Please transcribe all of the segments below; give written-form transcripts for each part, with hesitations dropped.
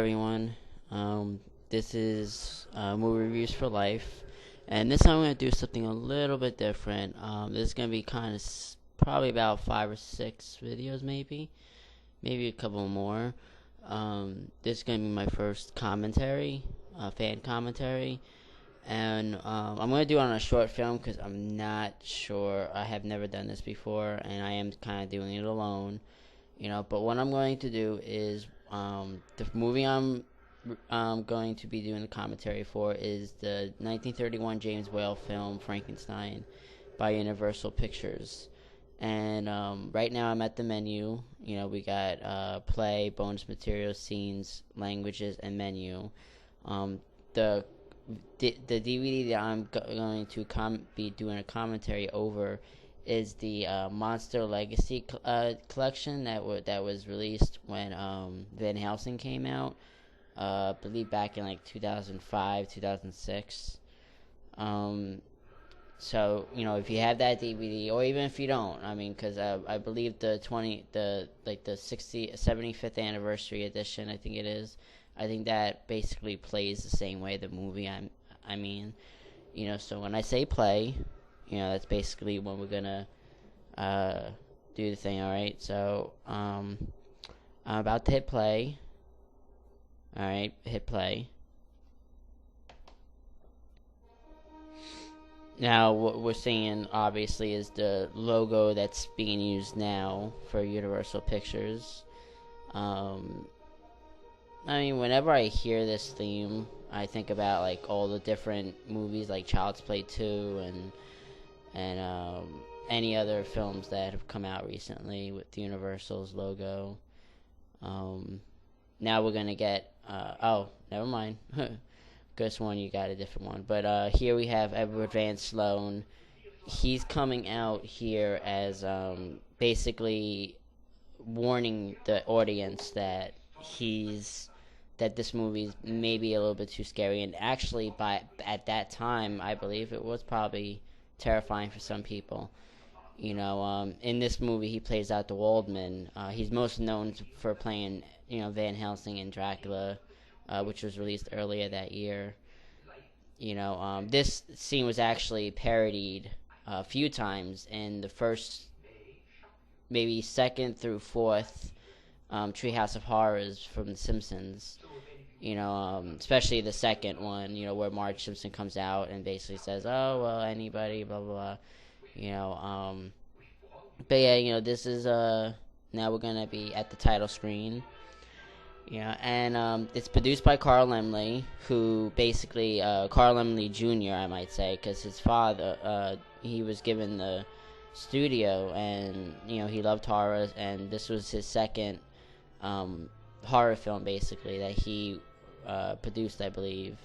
everyone. This is Movie Reviews for Life, and this time I'm going to do something a little bit different. This is going to be kind of probably about 5 or 6 videos, maybe a couple more. This is going to be my first commentary, fan commentary, and I'm going to do it on a short film because I'm not sure. I have never done this before, and I am kind of doing it alone. But what I'm going to do is the movie I'm going to be doing the commentary for is the 1931 James Whale film Frankenstein by Universal Pictures. And right now I'm at the menu. We got play, bonus materials, scenes, languages, and menu. The DVD that I'm going to be doing a commentary over is the Monster Legacy collection that was released when Van Helsing came out. I believe back in like 2005, 2006. So if you have that DVD, or even if you don't, because I believe the 75th anniversary edition, I think it is. I think that basically plays the same way the movie. So when I say play, that's basically when we're gonna do the thing. All right, so I'm about to hit play. All right, hit play. Now what we're seeing obviously is the logo that's being used now for Universal Pictures. Whenever I hear this theme, I think about like all the different movies like Child's Play 2 and any other films that have come out recently with Universal's logo. Now we're gonna get never mind. Guess one, you got a different one. But here we have Edward Van Sloan. He's coming out here as basically warning the audience that this movie is maybe a little bit too scary. And actually, at that time, I believe it was probably terrifying for some people. In this movie, he plays out the Waldman. He's most known for playing, Van Helsing in Dracula, which was released earlier that year. This scene was actually parodied a few times in the first, maybe second through fourth Treehouse of Horrors from The Simpsons. Especially the second one, where Marge Simpson comes out and basically says, "Oh well, anybody, blah blah blah." But yeah, this is now we're gonna be at the title screen. And it's produced by Carl Laemmle, who basically Carl Laemmle Jr. I might say, because his father he was given the studio, and he loved horror, and this was his second horror film basically that he produced, I believe.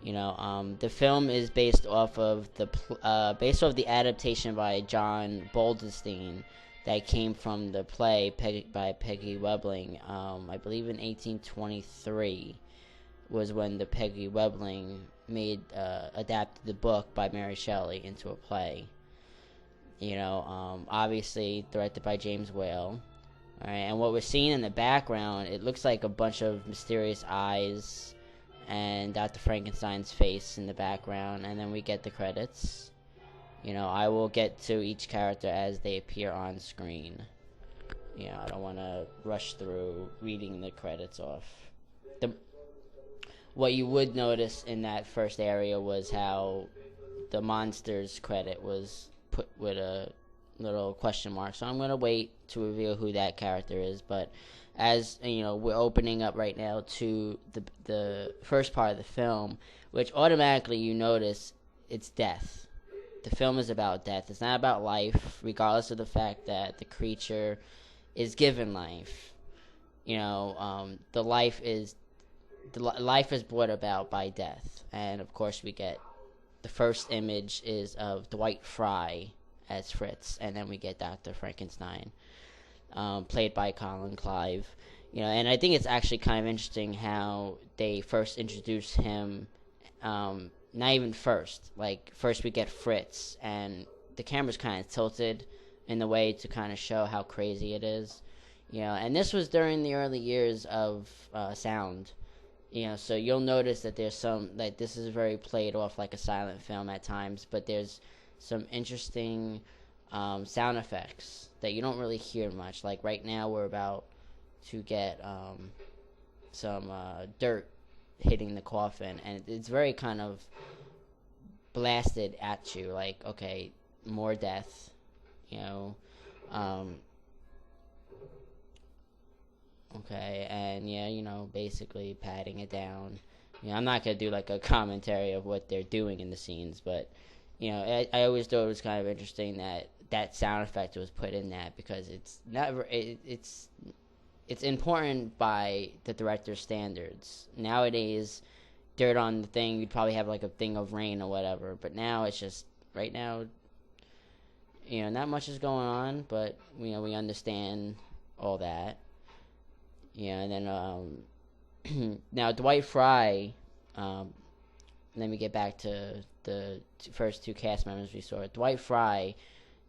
The film is based off of the adaptation by John Boldestein that came from the play by Peggy Webling. I believe in 1823 was when the Peggy Webling adapted the book by Mary Shelley into a play. Obviously directed by James Whale. All right, and what we're seeing in the background, it looks like a bunch of mysterious eyes and Dr. Frankenstein's face in the background, and then we get the credits. I will get to each character as they appear on screen. I don't want to rush through reading the credits off. What you would notice in that first area was how the monsters credit was put with a little question mark. So I'm going to wait to reveal who that character is. But as we're opening up right now to the first part of the film, which automatically you notice it's death. The film is about death. It's not about life, regardless of the fact that the creature is given life. The life is brought about by death. And of course we get the first image is of Dwight Frye as Fritz, and then we get Dr. Frankenstein, played by Colin, Clive. And I think it's actually kind of interesting how they first introduce him. Not even first. Like, first we get Fritz, and the camera's kind of tilted in the way to kind of show how crazy it is. And this was during the early years of sound. So you'll notice that there's some, like, this is very played off like a silent film at times, but there's some interesting sound effects that you don't really hear much. Like right now, we're about to get some dirt hitting the coffin, and it's very kind of blasted at you, like, okay, more death, you know. Um, Okay, and yeah, basically patting it down. I'm not gonna do like a commentary of what they're doing in the scenes, but I always thought it was kind of interesting that that sound effect was put in that, because it's never it's important by the director's standards. Nowadays, dirt on the thing, you'd probably have like a thing of rain or whatever, but now it's just right now, not much is going on, but we understand all that. And then now Dwight Frye. Let me get back to the first two cast members we saw. Dwight Frye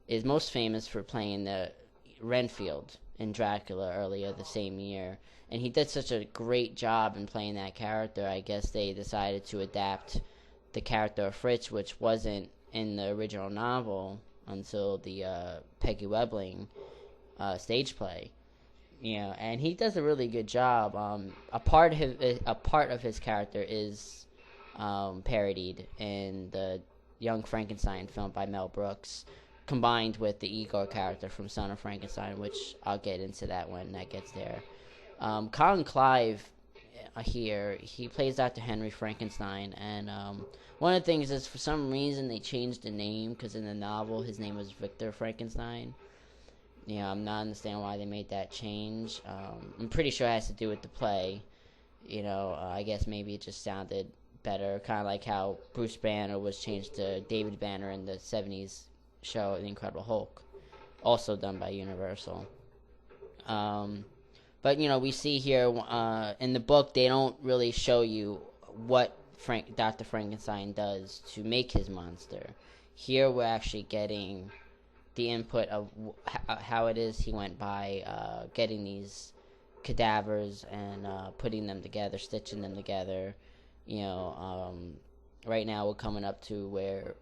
is most famous for playing the Renfield in Dracula earlier the same year, and he did such a great job in playing that character. I guess they decided to adapt the character of Fritz, which wasn't in the original novel until the Peggy Webling stage play. And he does a really good job. A part of his character is parodied in the Young Frankenstein film by Mel Brooks, combined with the Igor character from Son of Frankenstein, which I'll get into that when that gets there. Colin Clive here, he plays Dr. Henry Frankenstein, and one of the things is, for some reason, they changed the name, because in the novel his name was Victor Frankenstein. I'm not understanding why they made that change. I'm pretty sure it has to do with the play. I guess maybe it just sounded better, kind of like how Bruce Banner was changed to David Banner in the 70s show The Incredible Hulk, also done by Universal. But we see here in the book, they don't really show you what Dr. Frankenstein does to make his monster. Here we're actually getting the input of how it is he went by getting these cadavers and putting them together, stitching them together. Right now we're coming up to where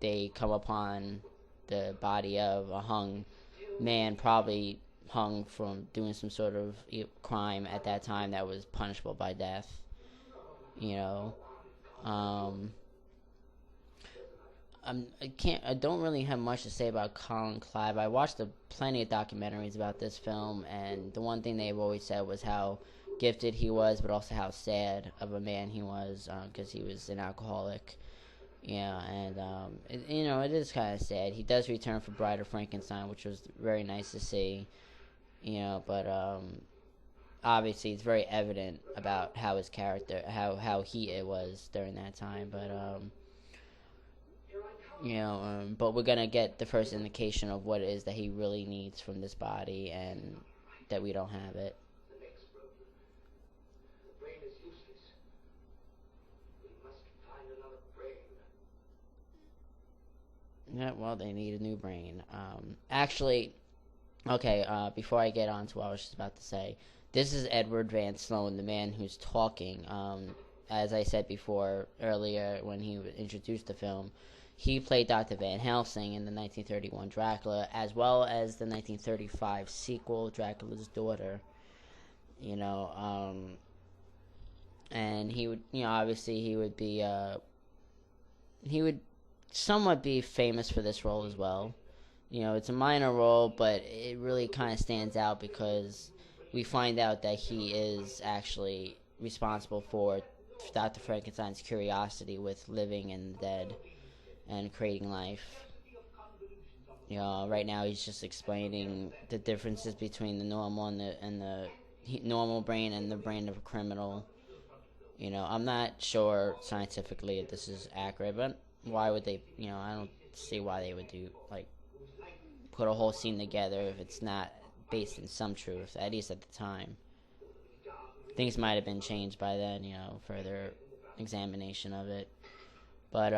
they come upon the body of a hung man, probably hung from doing some sort of crime at that time that was punishable by death. I don't really have much to say about Colin Clive. I watched plenty of documentaries about this film, and the one thing they've always said was how gifted he was, but also how sad of a man he was, because he was an alcoholic. And it is kind of sad. He does return for Bride of Frankenstein, which was very nice to see. But obviously it's very evident about how his character, how he was during that time. But but we're gonna get the first indication of what it is that he really needs from this body, and that we don't have it. Yeah, well, they need a new brain. Actually, okay, before I get on to what I was just about to say, this is Edward Van Sloan, the man who's talking. As I said before, earlier, when he introduced the film, he played Dr. Van Helsing in the 1931 Dracula, as well as the 1935 sequel, Dracula's Daughter. And he would, obviously he would be, he would somewhat be famous for this role as well. It's a minor role, but it really kind of stands out because we find out that he is actually responsible for Dr. Frankenstein's curiosity with living and the dead and creating life. Right now he's just explaining the differences between the normal and the normal brain and the brain of a criminal. I'm not sure scientifically if this is accurate, but why would they? I don't see why they would do put a whole scene together if it's not based in some truth, at least at the time. Things might have been changed by then, further examination of it. But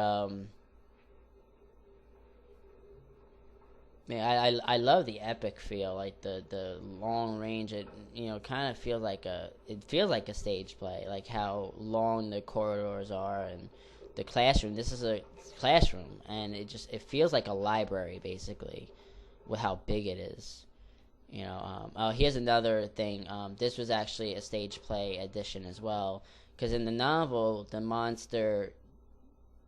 Yeah, I love the epic feel, like the long range. It kind of feels like a stage play, like how long the corridors are and the classroom. This is a classroom, and it feels like a library basically, with how big it is. Oh, here's another thing. This was actually a stage play edition as well, because in the novel, the monster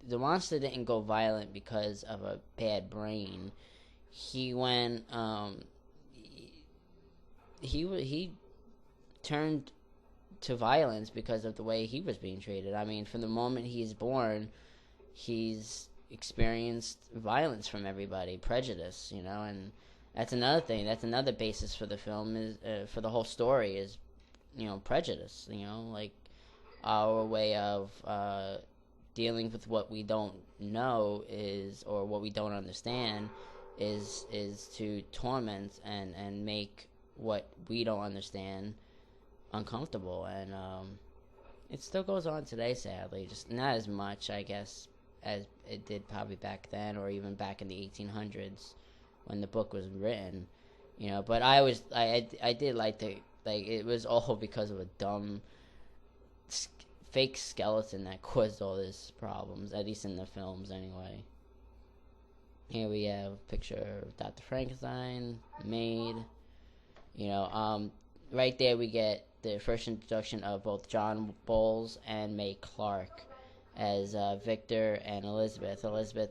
didn't go violent because of a bad brain. He went he turned to violence because of the way he was being treated. I mean, from the moment he's born, he's experienced violence from everybody, prejudice, and that's another thing. That's another basis for the film, is for the whole story, is prejudice. Like our way of dealing with what we don't know or what we don't understand is to torment and make what we don't understand uncomfortable. And it still goes on today, sadly, just not as much, I guess, as it did probably back then, or even back in the 1800s when the book was written. But I did like it was all because of a dumb fake skeleton that caused all these problems, at least in the films anyway. Here we have a picture of Dr. Frankenstein, maid. Right there we get the first introduction of both John Boles and Mae Clarke as Victor and Elizabeth. Elizabeth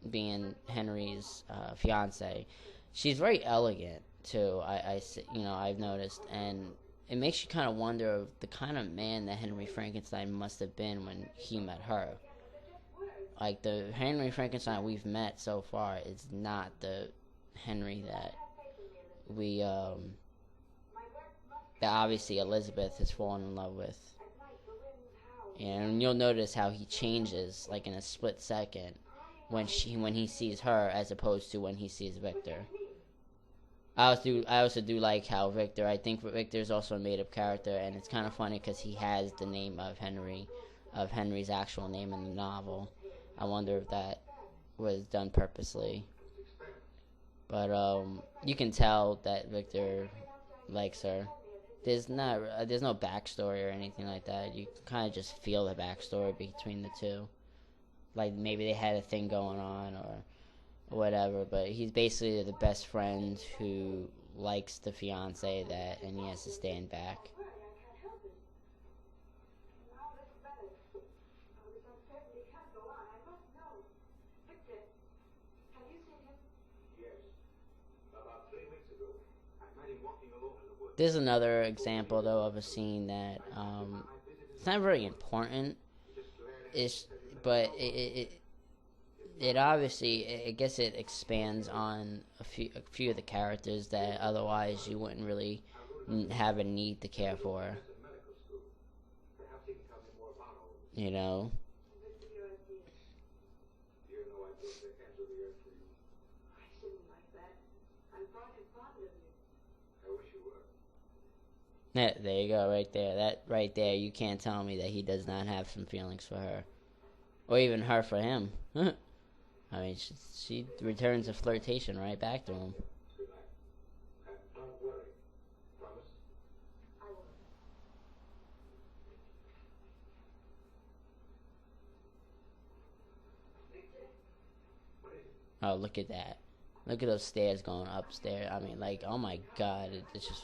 being Henry's fiance. She's very elegant too. I've noticed, and it makes you kind of wonder of the kind of man that Henry Frankenstein must have been when he met her. Like, the Henry Frankenstein we've met so far is not the Henry that that obviously Elizabeth has fallen in love with. And you'll notice how he changes, like, in a split second when he sees her as opposed to when he sees Victor. I also do like how Victor. I think Victor is also a made-up character, and it's kind of funny because he has the name of Henry's actual name in the novel. I wonder if that was done purposely. But you can tell that Victor likes her. There's no backstory or anything like that. You kind of just feel the backstory between the two. Like, maybe they had a thing going on or whatever, but he's basically the best friend who likes the fiance and he has to stand back. There's another example, though, of a scene that it's not very important, but it obviously, I guess it expands on a few of the characters that otherwise you wouldn't really have a need to care for. You know? Yeah, there you go, right there. That right there, you can't tell me that he does not have some feelings for her, or even her for him. I mean, she returns a flirtation right back to him. Oh, look at that! Look at those stairs going upstairs. I mean, like, oh my God! It's just.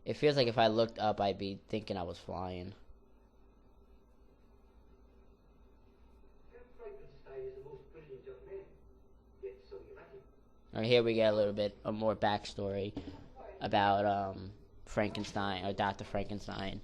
It feels like if I looked up, I'd be thinking I was flying. Alright, here we get a little bit of more backstory about Frankenstein, or Dr. Frankenstein.